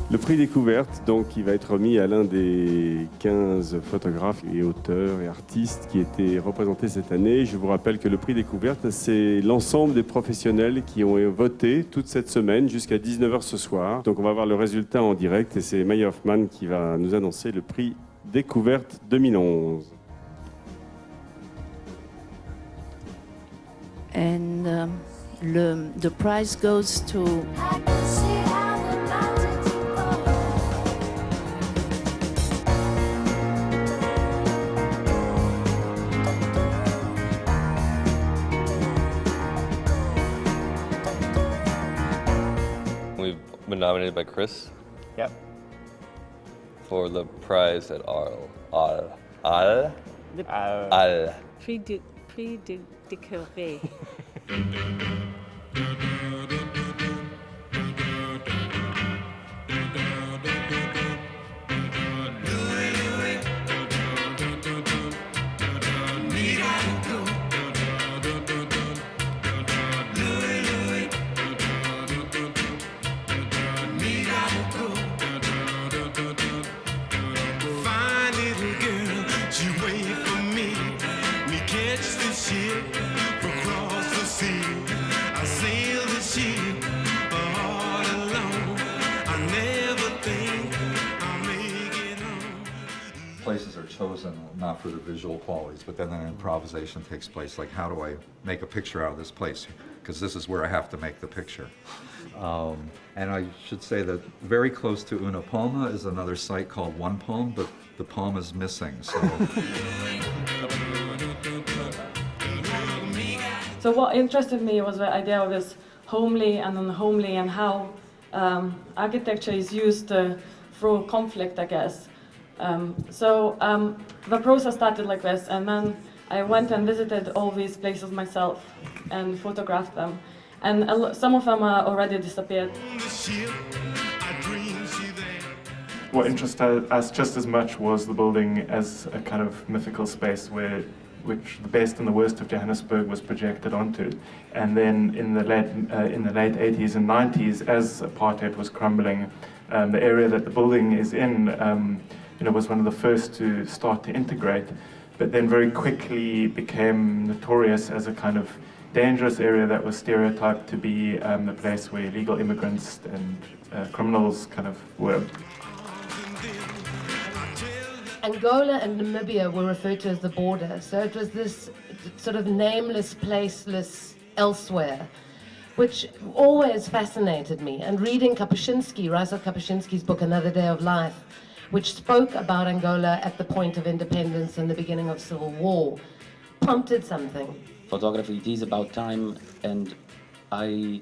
Le prix découverte, donc, qui va être remis à l'un des 15 photographes et auteurs et artistes qui étaient représentés cette année. Je vous rappelle que le prix découverte, c'est l'ensemble des professionnels qui ont voté toute cette semaine jusqu'à 19h ce soir. Donc on va voir le résultat en direct et c'est Maya Hoffman qui va nous annoncer le prix découverte 2011. And the prize goes to We've been nominated by Chris. Yep. For the prize at Arles. Arles. Prix de découvert. Places are chosen not for the visual qualities, but then an improvisation takes place. Like, how do I make a picture out of this place? Because this is where I have to make the picture. And I should say that very close to Una Palma is another site called One Palm, but the palm is missing. So what interested me was the idea of this homely and unhomely and how architecture is used through conflict, I guess. The process started like this, and then I went and visited all these places myself and photographed them. And some of them are already disappeared. What interested us just as much was the building as a kind of mythical space which the best and the worst of Johannesburg was projected onto. And then in the late 80s and 90s, as apartheid was crumbling, the area that the building is in was one of the first to start to integrate, but then very quickly became notorious as a kind of dangerous area that was stereotyped to be the place where illegal immigrants and criminals kind of were. Angola and Namibia were referred to as the border, so it was this sort of nameless, placeless elsewhere, which always fascinated me. And reading Rysel Kapuscinski's book, Another Day of Life, which spoke about Angola at the point of independence and the beginning of civil war, prompted something. Photography, it is about time, and I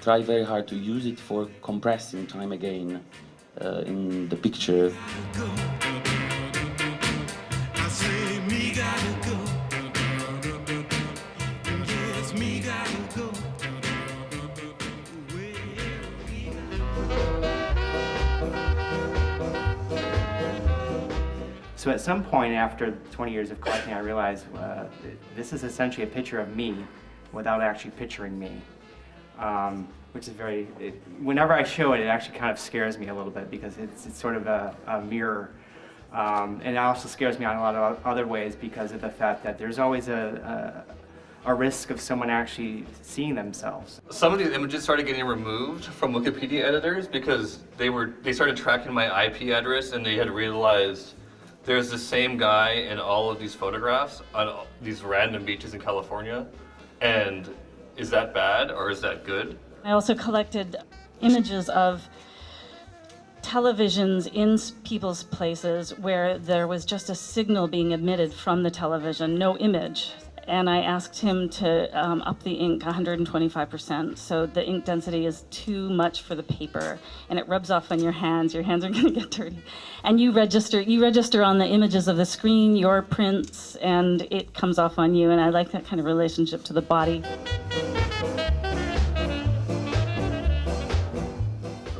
try very hard to use it for compressing time again in the picture. So at some point after 20 years of collecting, I realized this is essentially a picture of me without actually picturing me, which is whenever I show it, it actually kind of scares me a little bit because it's sort of a mirror. And it also scares me on a lot of other ways because of the fact that there's always a risk of someone actually seeing themselves. Some of these images started getting removed from Wikipedia editors because they started tracking my IP address and they had realized there's the same guy in all of these photographs on these random beaches in California. And is that bad or is that good? I also collected images of televisions in people's places where there was just a signal being emitted from the television, no image. And I asked him to up the ink 125%, so the ink density is too much for the paper, and it rubs off on your hands are gonna get dirty. And you register on the images of the screen, your prints, and it comes off on you, and I like that kind of relationship to the body.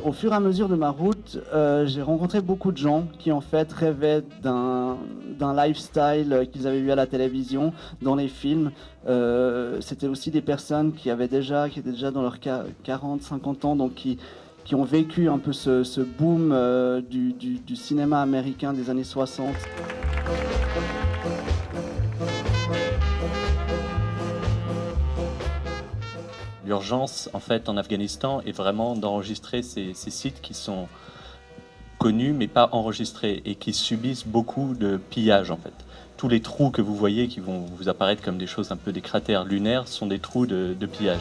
Au fur et à mesure de ma route, j'ai rencontré beaucoup de gens qui en fait rêvaient d'un lifestyle qu'ils avaient vu à la télévision, dans les films. C'était aussi des personnes qui étaient déjà dans leurs 40, 50 ans, donc qui qui ont vécu un peu ce boom du cinéma américain des années 60. L'urgence, en fait, en Afghanistan, est vraiment d'enregistrer ces sites qui sont connus, mais pas enregistrés, et qui subissent beaucoup de pillages, en fait. Tous les trous que vous voyez, qui vont vous apparaître comme des choses un peu des cratères lunaires, sont des trous de pillage.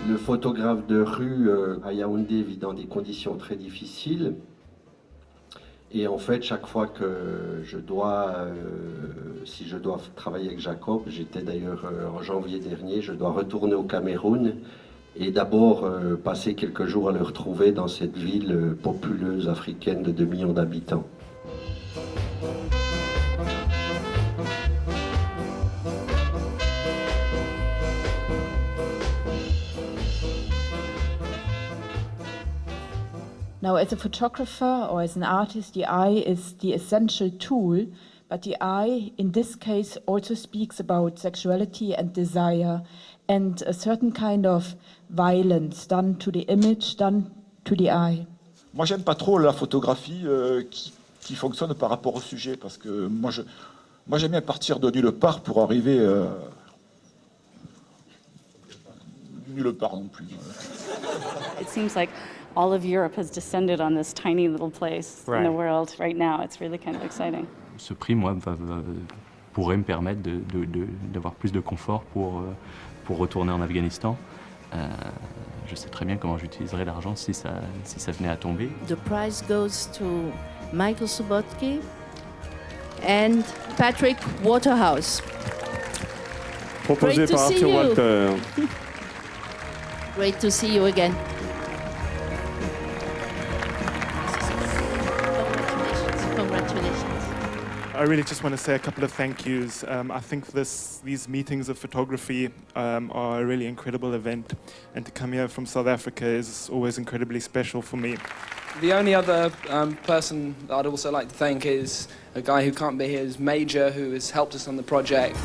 Le photographe de rue à Yaoundé vit dans des conditions très difficiles. Et en fait, chaque fois que si je dois travailler avec Jacob, j'étais d'ailleurs en janvier dernier, je dois retourner au Cameroun et d'abord passer quelques jours à le retrouver dans cette ville populeuse africaine de 2 millions d'habitants. Now, as a photographer or as an artist, the eye is the essential tool, but the eye, in this case, also speaks about sexuality and desire and a certain kind of violence done to the image, done to the eye. Moi, j'aime pas trop la photographie qui fonctionne par rapport au sujet, parce que moi j'aime bien partir de nulle part pour arriver nulle part non plus. It seems like all of Europe has descended on this tiny little place in the world right now. It's really kind of exciting. Ce prix, moi, pourrait me permettre d'avoir plus de confort pour retourner en Afghanistan. Je sais très bien comment j'utiliserai l'argent si ça venait à tomber. The prize goes to Michael Subotky and Patrick Waterhouse. Proposé par Arthur Walter. Great to see you again. Congratulations. I really just want to say a couple of thank yous. I think these meetings of photography are a really incredible event, and to come here from South Africa is always incredibly special for me. The only other person that I'd also like to thank is a guy who can't be here, is Major, who has helped us on the project.